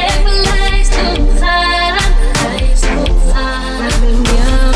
Everlasting time,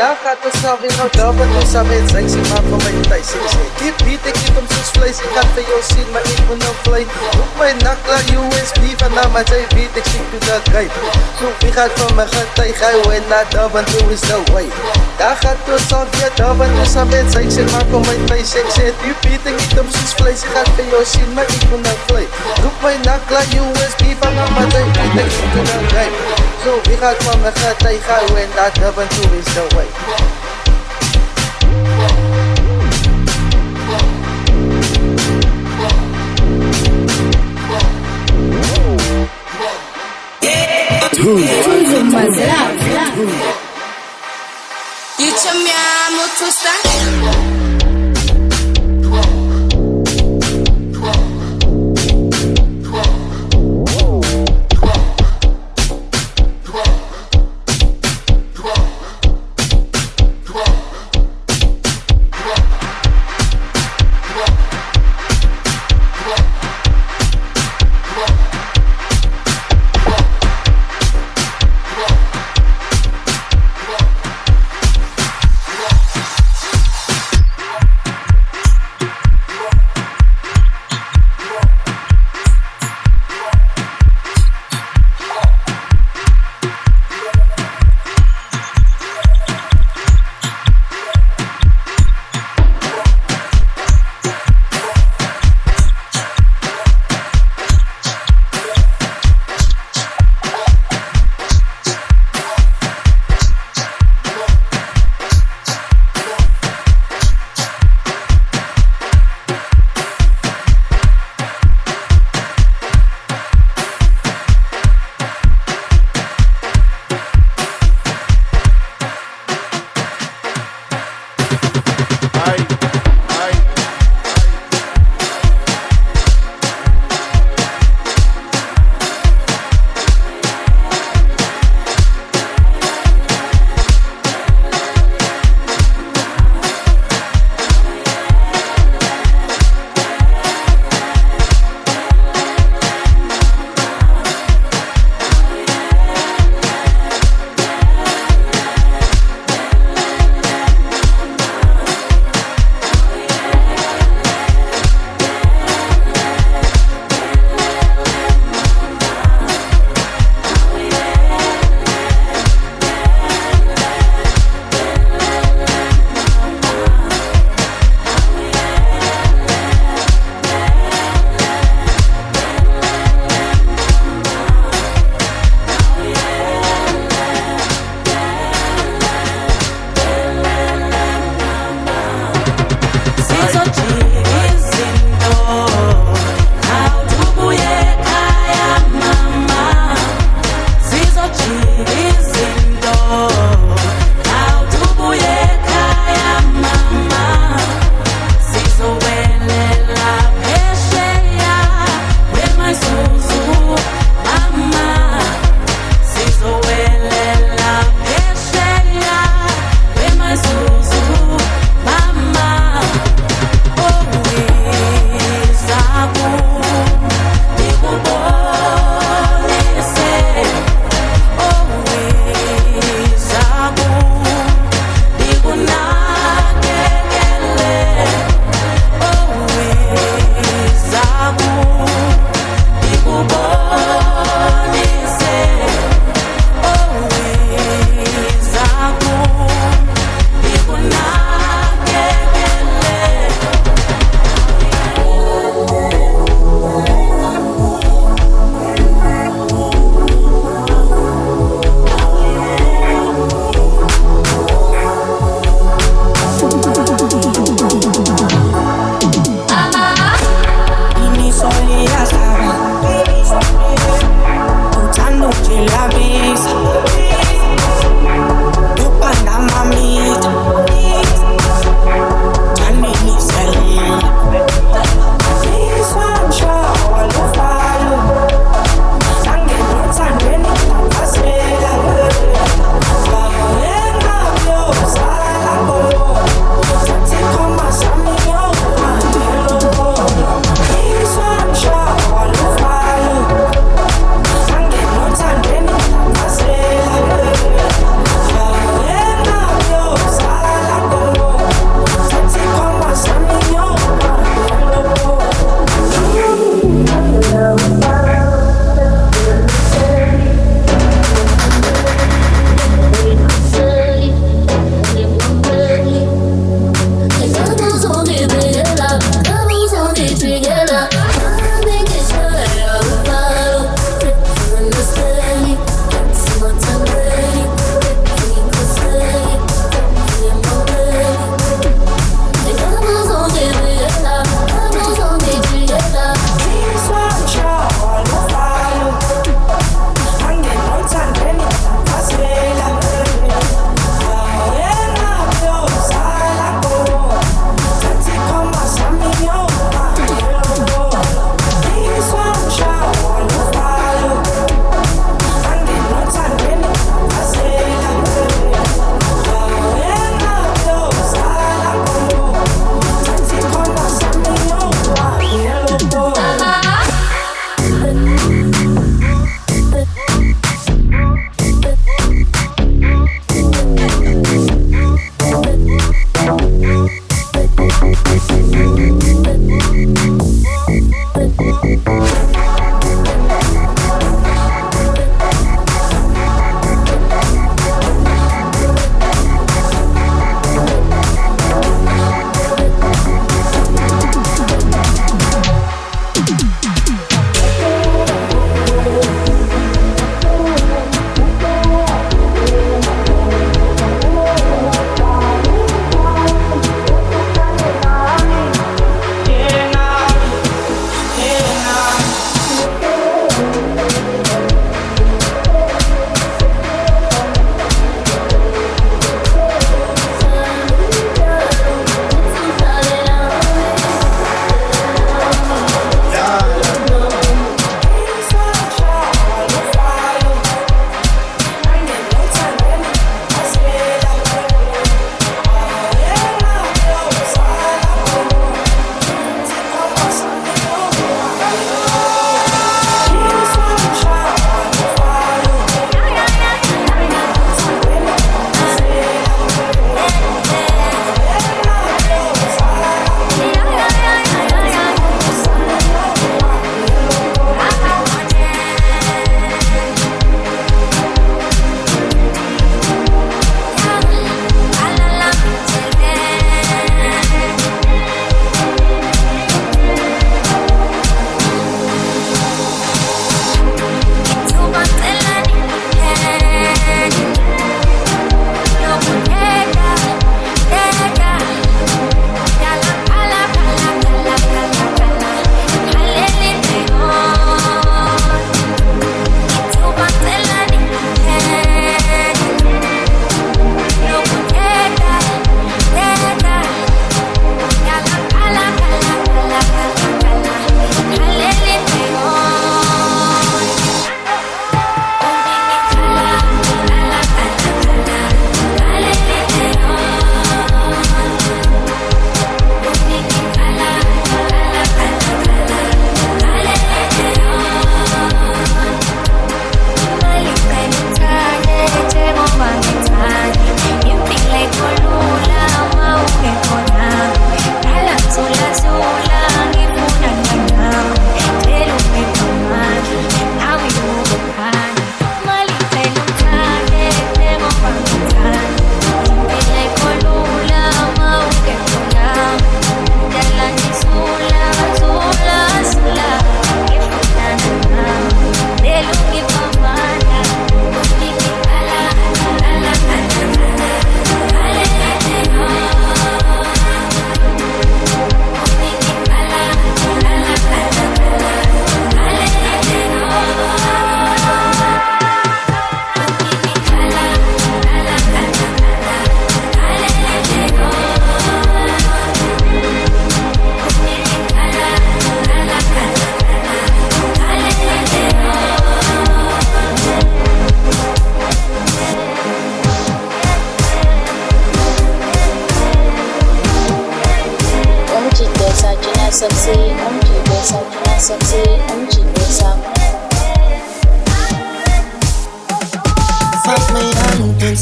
Daar gaat het alweer nou daar wat ons aan het zijn. Ze maakt van mij thuis. Ik zeg, die beat, ik eet hem soos vlees. Ik ga vir jou sien, maar ek wil nou vlees. Roep my nakla USB van na my sy beat. Ek sien toe dat geit. So wie gaat van my getuig? Hy win na daar, want toe is the way. Daar gaat ons alweer daar wat ons aan het zijn. Ze maakt van my thuis. Ik zeg, die beat, ik eet hem soos vlees. Ik ga vir jou sien, maar ek wil nou vlees. Roep my nakla USB van na my sy beat. Ek sien toe dat geit. So wie gaat van my getuig? Hy win na daar, want toe is the way. Io ci amiamo, tu stai.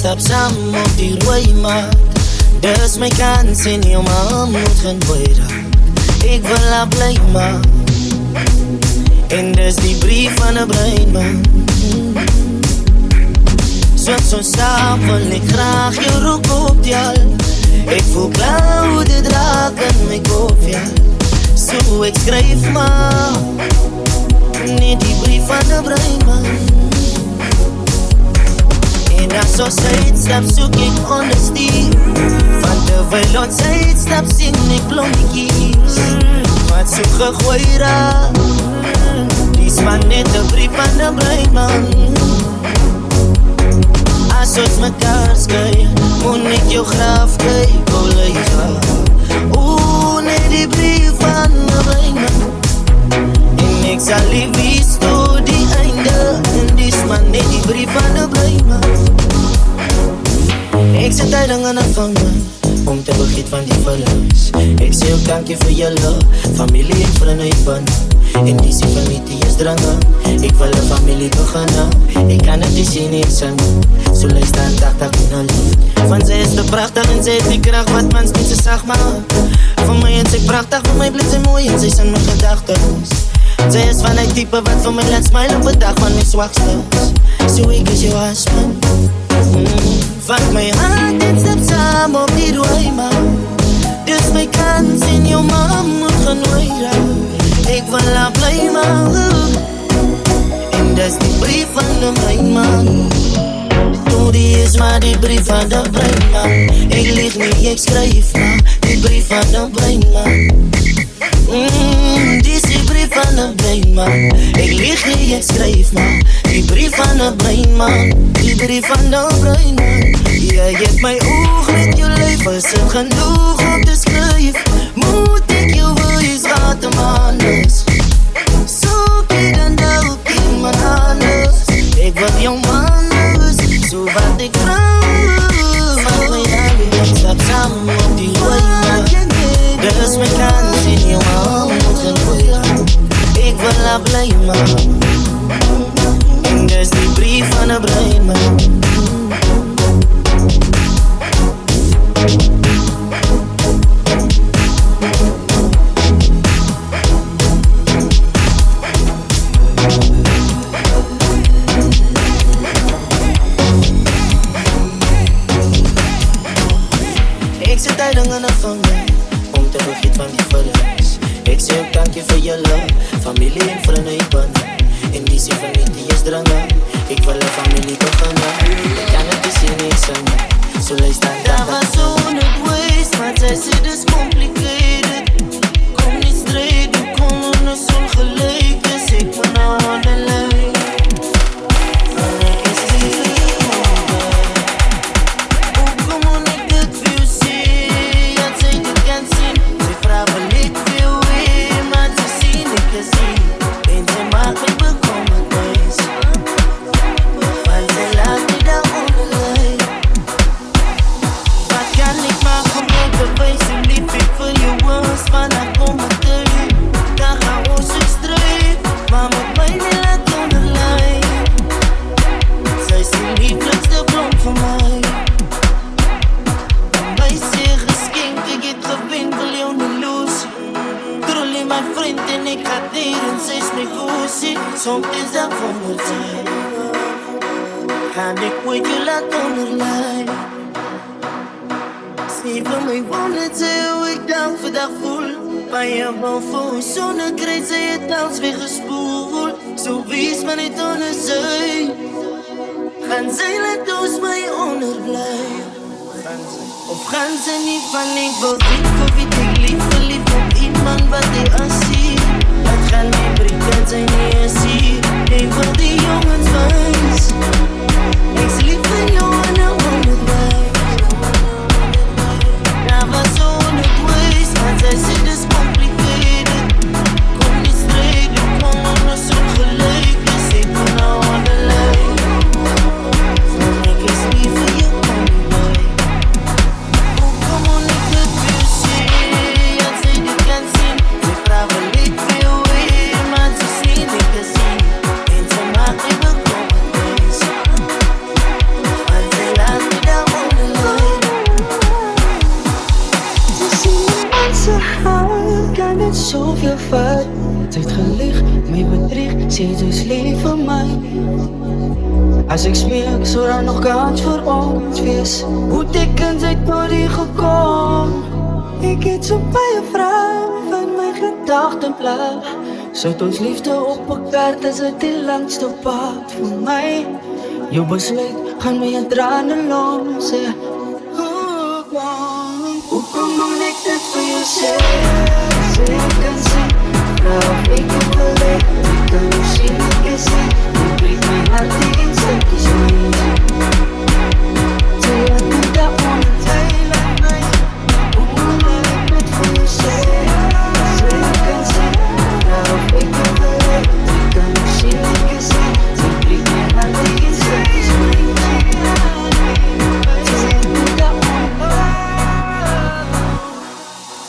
stap saam op die rooi maat. Dis my kans en jou ma moet gaan boy raak. Ek wil haar bly maak. En dis die brief van 'n breinman. So saam wil ek graag jou roep op die al. Ek voel blauw dit raak in my kop, ja. So ek skryf maar net die brief van 'n breinman. En as ons uitstap soek ek honesty. Van terwyl ons uitstap sing ek blommetjies. Wat so gegooi raak. Dis maar net 'n brief van 'n breinman. As ons mekaar skei, moet ek jou graf kyk, o Leila. Net die brief van 'n breinman. En ek sal nie wys tot die einde. En dis maar net die brief van 'n breinman. Ek sit tyding aan 'n vanger om te vergeet van die verlies. Ek sê ook dankie vir julle, familie en vriende en bande. En die sê van die is drange. Ek wil 'n familie beginne. Ek kan het nie sien nie sing. So luister en dag in 'n lied. Van sy is te prachtig en sy het die krag wat mans nie so sag maak. Vir my en sy prachtig, vir my bly sy mooi en sy is in my gedagtes. Sy is van die type wat vir my laat smile op 'n dag van my swakstes. So ek is jou husband. Vat my hand en stap saam op die rooi maan. Dis my kans en jou ma moet gaan raak. Ek wil haar bly maak. En dis die brief van 'n breinman. Die is maar die brief van 'n breinman. Ek lieg nie, ek skryf maar die brief van 'n breinman. Dis die brief van 'n breinman. Ek lieg nie, ek skryf maar die brief van 'n breinman. Die brief van 'n breinman. Jy het my oog met jou lyf, is het genoeg om te skryf? Moet ek jou wees wat 'n man is? Soek jy dan dalk iemand anders? Ek wil jou man is, so wat ek vraag. Vat my hand en stap saam op die rooi maan. Dis my kans en jou ma moet gaan boy raak. Ek wil haar bly maak. En dis die brief van 'n breinman. Ek sit tyding aan 'n vanger om te vergeet van die verlies. Ek sê ook dankie vir julle, familie en vriende en bande. En die sê van die is drange. Ek wil 'n familie beginne. Ek kan het nie sien nie sing. So luister daar was so net waste, maar sy sê dis complicated. Kom nie straight, hoe kom ons ongelyk is. Ek wil nou aan die lijn. Ek is die hoe kom on ek dit vir jou sê. Ja, sy dit kan sien. Sy vraag wil ek vir jou heen, maar sy sien ek is sien. En sy maak my bekommerd wees. Want sy laat my daar onder lijn. Wat kan ek maak om jou te wees? En lief ek vir jou was van haar kommentar. Daar gaan ons ook strijd, maar met my nie laat onder lijn. Sy is die lieflikste blom van my. My sê geskenk, ek het gewen, wil jou nie los. Trollie my vriend en ek gaat neer en sy is my goosie. Soms is dat wonder sy. Gaan ek ooit jou laat onderlijn. Sê vir my wonder sy hoe ek dan vandag voel. By jou wou voor sonnekruid, sy het als weggespoel. So wees maar net onder sy. Gaan sy laat ons my onderblij. Of gaan sy nie van ek wil weet vir wie ek lief verlief op iemand wat hy as sien. Het gaan my bring dat sy nie is hier. Ek wil die jongens wees. Ek is lief vir jou en ek wonder wees. Daar was so net wees, maar sy sê dis complicated. Kom nie straight, hoe kom ons ongelyk is. Ek wil nou aan die lijn. Van ek is lief vir jou en ek wees. Hoe kom on ek dit vir jou sê. Ja, sy dit kan sien. Sy vraag wil ek vir jou heen, maar sy sien ek is sien. En sy soveel vat. Sy het gelieg, my bedrieg, sê sy's lief vir my. As ek smeek, so daar nog kans vir ons wees. Hoe tekens uit tot hier gekom? Ek het so baie vrae van my gedagte bly. Sit ons liefde op 'n kaart, is dit die langste pad vir my. Jou besluit gaan my in trane los. Hoekom moet ek dit vir jou sê? Sê ek kan sien, nou ek het geleid. Ek kan jou sien, ek is sien. Jy breek my hart in stukjes mee. Sê ek moet daar onderteilen my. Hoekom moet ek dit vir jou sê? Sê ek kan sien, nou ek het geleid. Ek kan jou sien, ek is sien. Jy breek my hart in stukjes mee.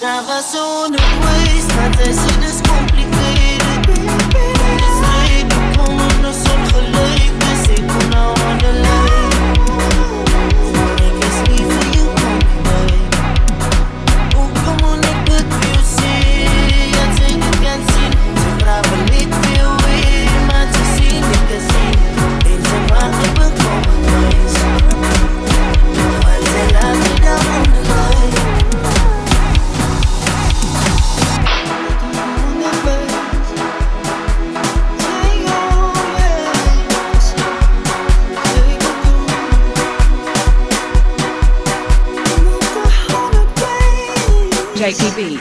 Never soon a waste, but I see this complicated. This night, come on, no sun gelijk. Dus ik kom nou aan de lijn. Voor ik is lief voor you, kom bij. Oh, come on, ik het wil zien. Ja, zij niet kan zien. Ze vragen niet veel weer, maar ze zien niet te zien. En ze maken bekomen thuis. Want ze laten daar om de lijn. JTB.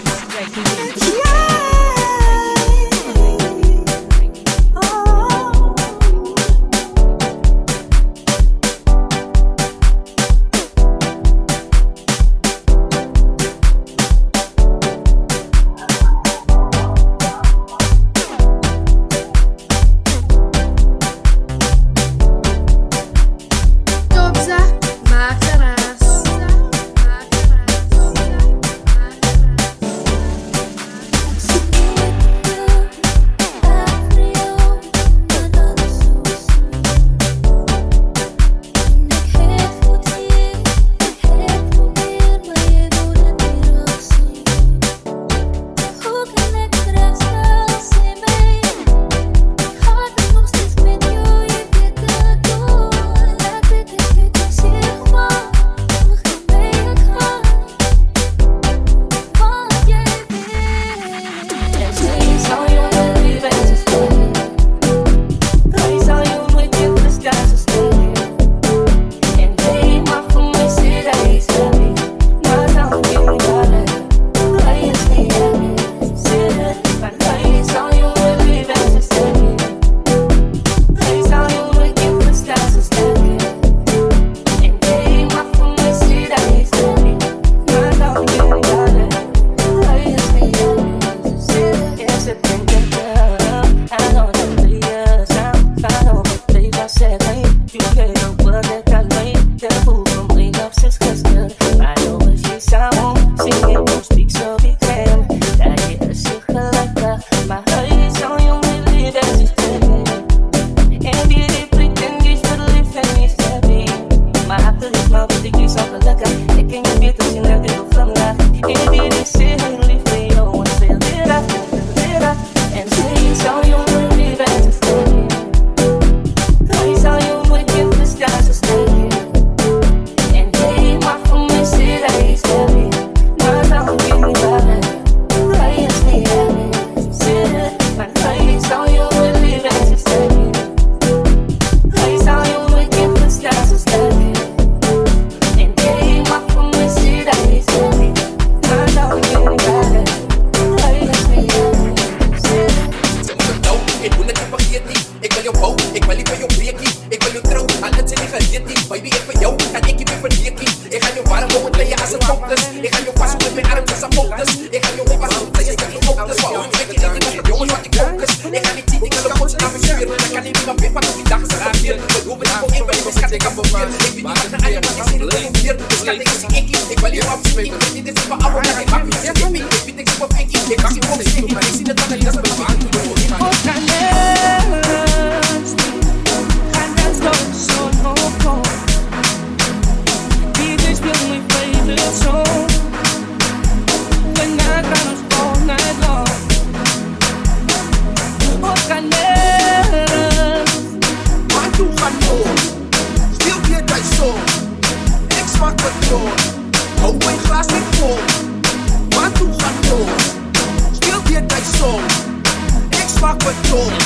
When I got us all night long. kantoor. Speel weer die song. Ek smaak patroon. Hou my glas net vol. Wat toe gaan door? Speel weer die song. Ek smaak patroon.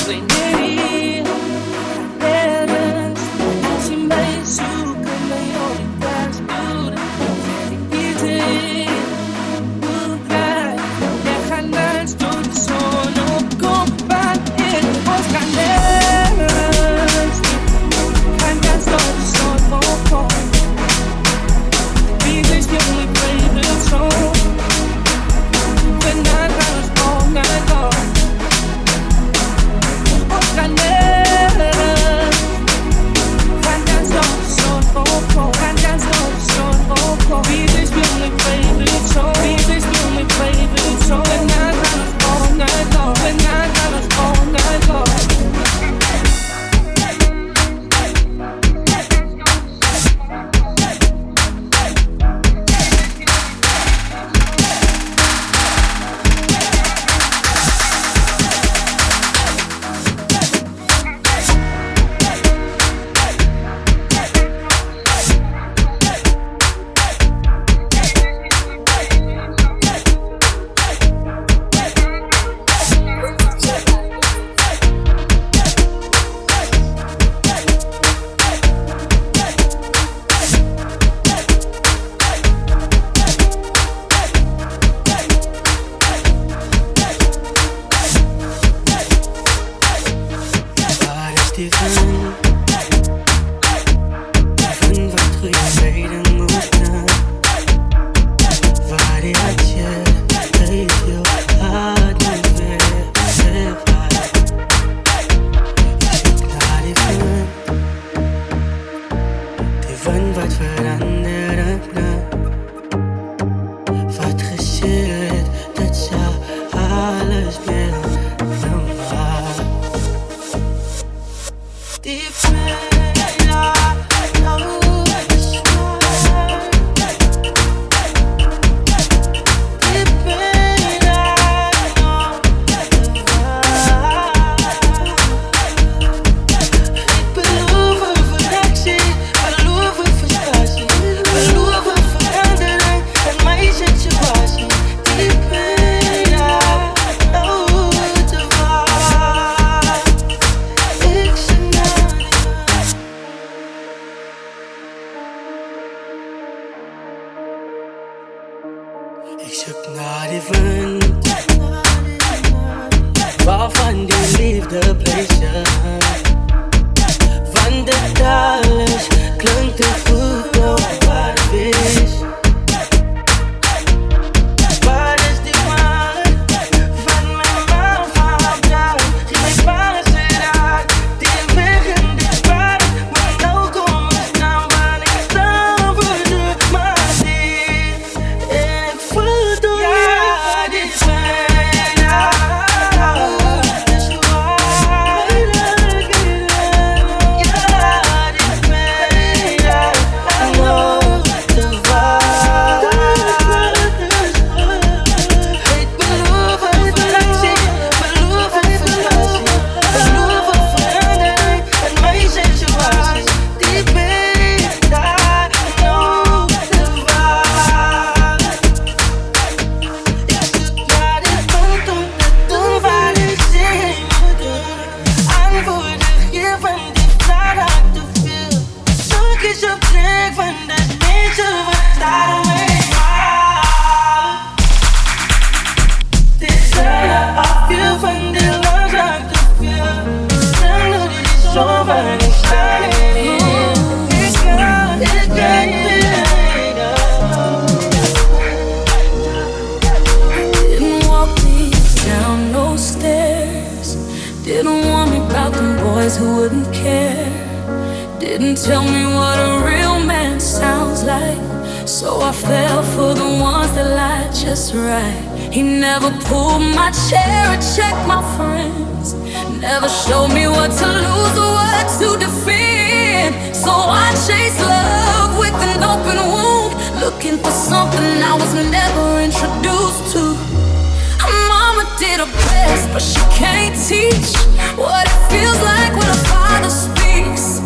Did her best, but she can't teach what it feels like when a father speaks.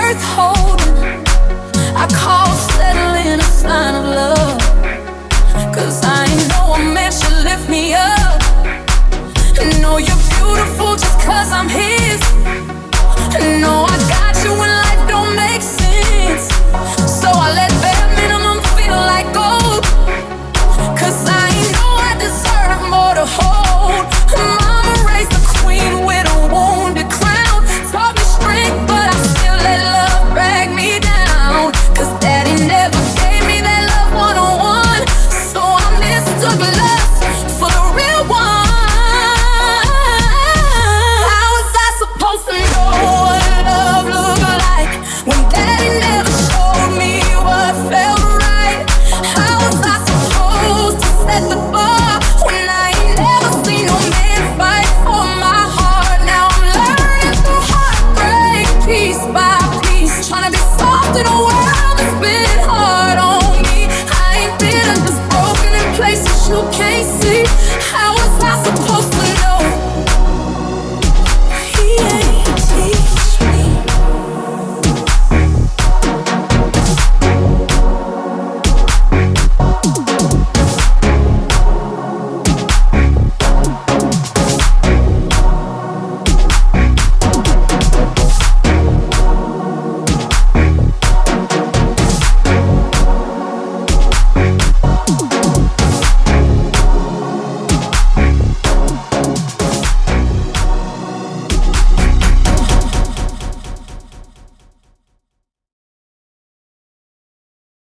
worth holding. I call settling a sign of love. Cause I know a man should lift me up. Know you're beautiful just cause I'm his. Know I got you when life don't make sense. So I let bare minimum feel like gold. Cause I know I deserve more to hold. Mama raised a queen with a wounded crown. Taught me strength but I still let love drag me down. Cause daddy never gave me that love one-on-one. So I mistook love for the real one. How was I supposed to know what love looked like when daddy never showed me what felt right? How was I supposed to set the bar when I ain't never seen no man fight for my heart? Now I'm learning through heartbreak, piece by piece, trying to be soft in a world that's been hard on me. I ain't bitter, just broken in places you can't see.